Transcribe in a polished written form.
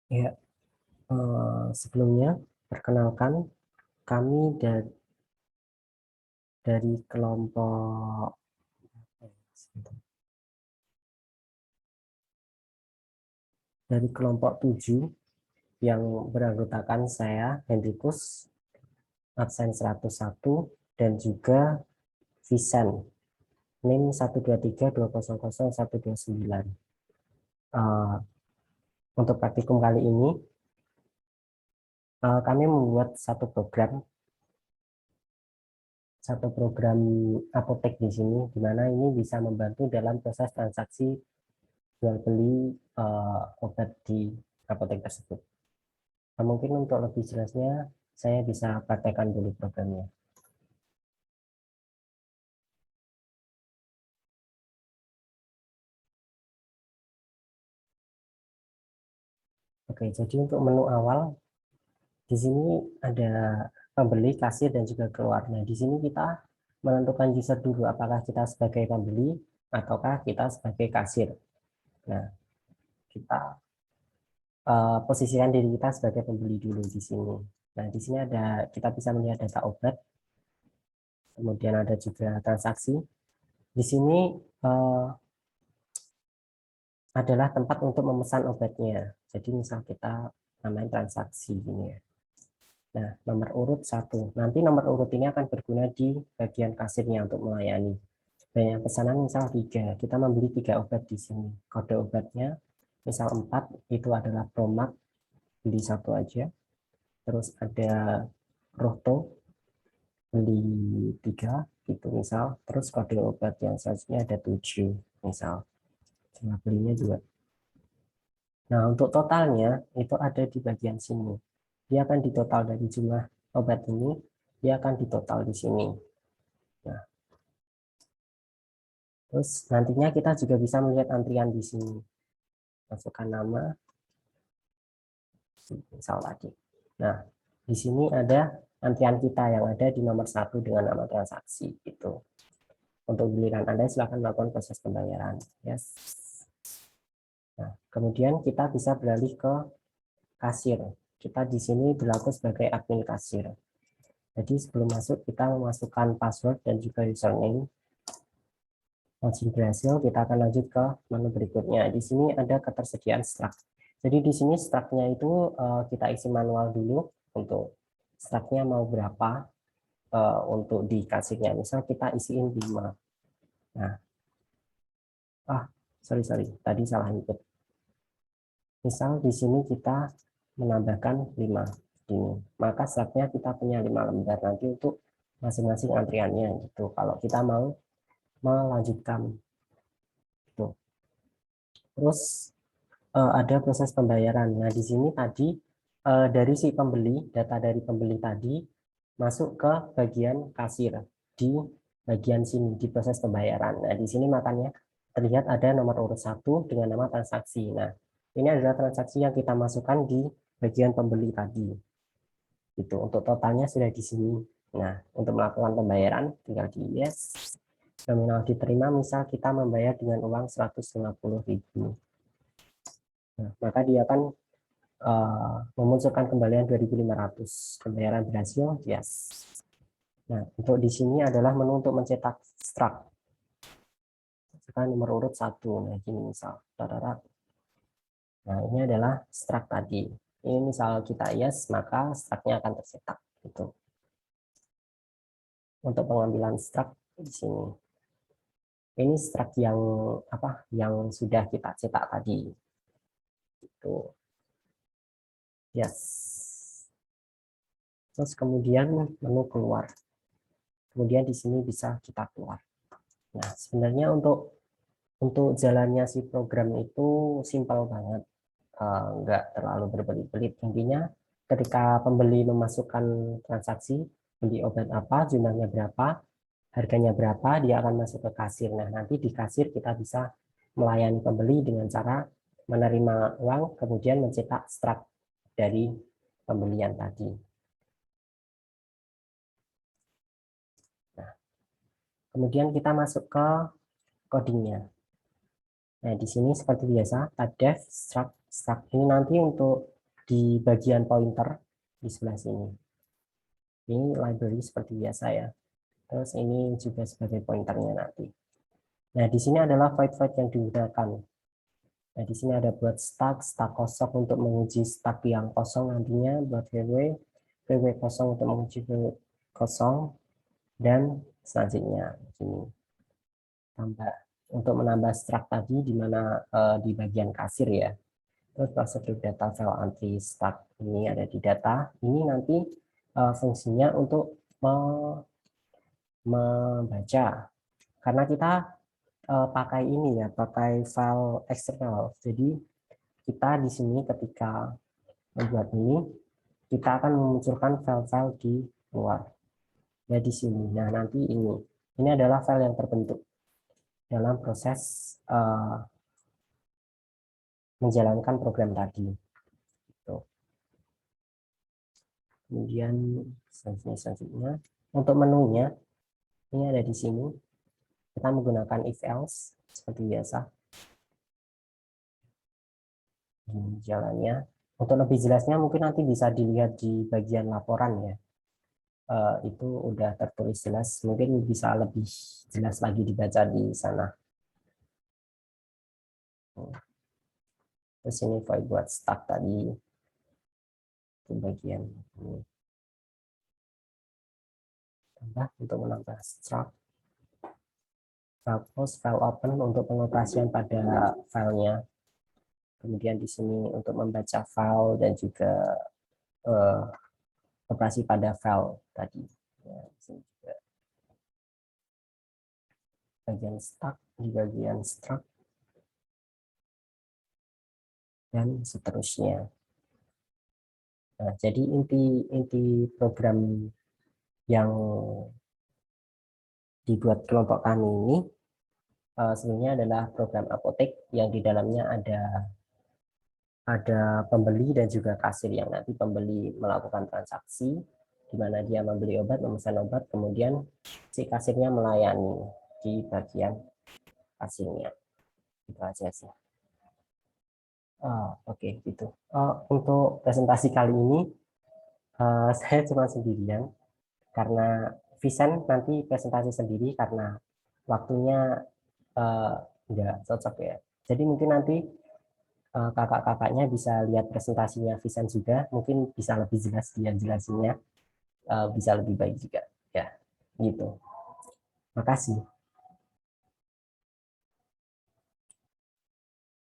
Ya, sebelumnya perkenalkan kami dari kelompok dari kelompok 7 yang beranggotakan saya Hendrikus absen 101 dan juga Visan NIM 123200129. Untuk praktikum kali ini kami membuat satu program apotek di sini, di mana ini bisa membantu dalam proses transaksi jual beli obat di apotek tersebut. Mungkin untuk lebih jelasnya saya bisa praktekkan dulu programnya. Oke, jadi untuk menu awal di sini ada pembeli, kasir, dan juga keluar. Nah, di sini kita menentukan user dulu apakah kita sebagai pembeli ataukah kita sebagai kasir. Nah, kita posisikan diri kita sebagai pembeli dulu di sini. Nah, di sini kita bisa melihat data obat, kemudian ada juga transaksi. Di sini uh, adalah tempat untuk memesan obatnya. Jadi misal kita namanya transaksi ini ya. Nah, nomor urut 1. Nanti nomor urut ini akan berguna di bagian kasirnya untuk melayani. Banyak pesanan misal 3. Kita membeli 3 obat di sini. Kode obatnya misal 4 itu adalah Promax, beli 1 aja. Terus ada Rohto, beli 3 gitu misal. Terus kode obat yang selanjutnya ada 7 misal. Jumlah belinya juga. Nah, untuk totalnya itu ada di bagian sini. Dia akan ditotal dari jumlah obat ini, dia akan ditotal di sini. Nah, terus nantinya kita juga bisa melihat antrian di sini. Masukkan nama, misal tadi. Nah, di sini ada antrian kita yang ada di nomor 1 dengan nama transaksi. Itu. Untuk giliran Anda, silakan melakukan proses pembayaran. Yes. Nah, kemudian kita bisa beralih ke kasir. Kita di sini berlaku sebagai admin kasir. Jadi sebelum masuk kita memasukkan password dan juga username. Login berhasil, kita akan lanjut ke menu berikutnya. Di sini ada ketersediaan struct. Jadi di sini struct-nya itu kita isi manual dulu untuk struct-nya mau berapa untuk di kasirnya. Misal kita isiin 5. Nah, sorry, tadi salah input. Misal di sini kita menambahkan 5 ini. Maka struct-nya kita punya 5 lembar nanti untuk masing-masing antriannya gitu. Kalau kita mau melanjutkan itu. Terus ada proses pembayaran. Nah, di sini tadi dari si pembeli, data dari pembeli tadi masuk ke bagian kasir di bagian sini di proses pembayaran. Nah, di sini makanya terlihat ada nomor urut 1 dengan nama transaksi. Nah, ini adalah transaksi yang kita masukkan di bagian pembeli tadi. Itu untuk totalnya sudah di sini. Nah, untuk melakukan pembayaran tinggal di yes. Nominal diterima, misal kita membayar dengan uang 150.000. Nah, maka dia akan memunculkan kembalian 2.500. Pembayaran berhasil, yes. Nah, untuk di sini adalah menu untuk mencetak struct. Sekarang nomor urut 1. Nah, ini misal. Nah, ini adalah struct tadi. Ini misal kita yes, maka struct-nya akan tercetak. Gitu. Untuk pengambilan struct di sini. Ini struct yang sudah kita cetak tadi. Gitu. Yes. Terus kemudian menu keluar. Kemudian di sini bisa kita keluar. Nah, sebenarnya untuk jalannya si program itu simpel banget, nggak terlalu berbelit-belit. Intinya ketika pembeli memasukkan transaksi, beli obat apa, jumlahnya berapa, harganya berapa, dia akan masuk ke kasir. Nah, nanti di kasir kita bisa melayani pembeli dengan cara menerima uang, kemudian mencetak struct dari pembelian tadi. Nah, kemudian kita masuk ke codingnya. Nah, di sini seperti biasa, tab dev, struct ini nanti untuk di bagian pointer di sebelah sini. Ini library seperti biasa ya. Terus ini juga sebagai pointernya nanti. Nah, di sini adalah void yang digunakan. Nah, di sini ada buat stack kosong untuk menguji stack yang kosong nantinya, buat vw kosong untuk menguji vw kosong, dan selanjutnya ini tambah untuk menambah struct tadi di mana di bagian kasir ya. Terus prosedur data file entry stack ini ada di data. Ini nanti fungsinya untuk membaca, karena kita pakai ini ya, pakai file eksternal. Jadi kita di sini ketika membuat ini, kita akan memunculkan file-file di luar. Ya di sini. Nah nanti ini adalah file yang terbentuk dalam proses menjalankan program tadi. Tuh. Kemudian selanjutnya untuk menunya ini ada di sini. Kita menggunakan if else seperti biasa. Ini jalannya. Untuk lebih jelasnya mungkin nanti bisa dilihat di bagian laporan ya. Itu udah tertulis jelas. Mungkin bisa lebih jelas lagi dibaca di sana. Terus ini void buat stack tadi. Itu bagian ini. Tambah untuk menambah struct. Suppose file open untuk pengoperasian pada filenya. Kemudian di sini untuk membaca file dan juga operasi pada file tadi. Ya, di sini juga bagian stack, di bagian struct, dan seterusnya. Nah, jadi inti program yang dibuat kelompok kami ini sebenarnya adalah program apotek yang di dalamnya ada pembeli dan juga kasir, yang nanti pembeli melakukan transaksi di mana dia membeli obat, memesan obat, kemudian si kasirnya melayani di bagian kasirnya. Itu aja sih. Oke, gitu. Untuk presentasi kali ini saya cuma sendirian karena Vincent nanti presentasi sendiri karena waktunya nggak cocok ya. Jadi mungkin nanti kakak-kakaknya bisa lihat presentasinya Vincent juga, mungkin bisa lebih jelas dia jelasinnya, bisa lebih baik juga ya, gitu. Makasih.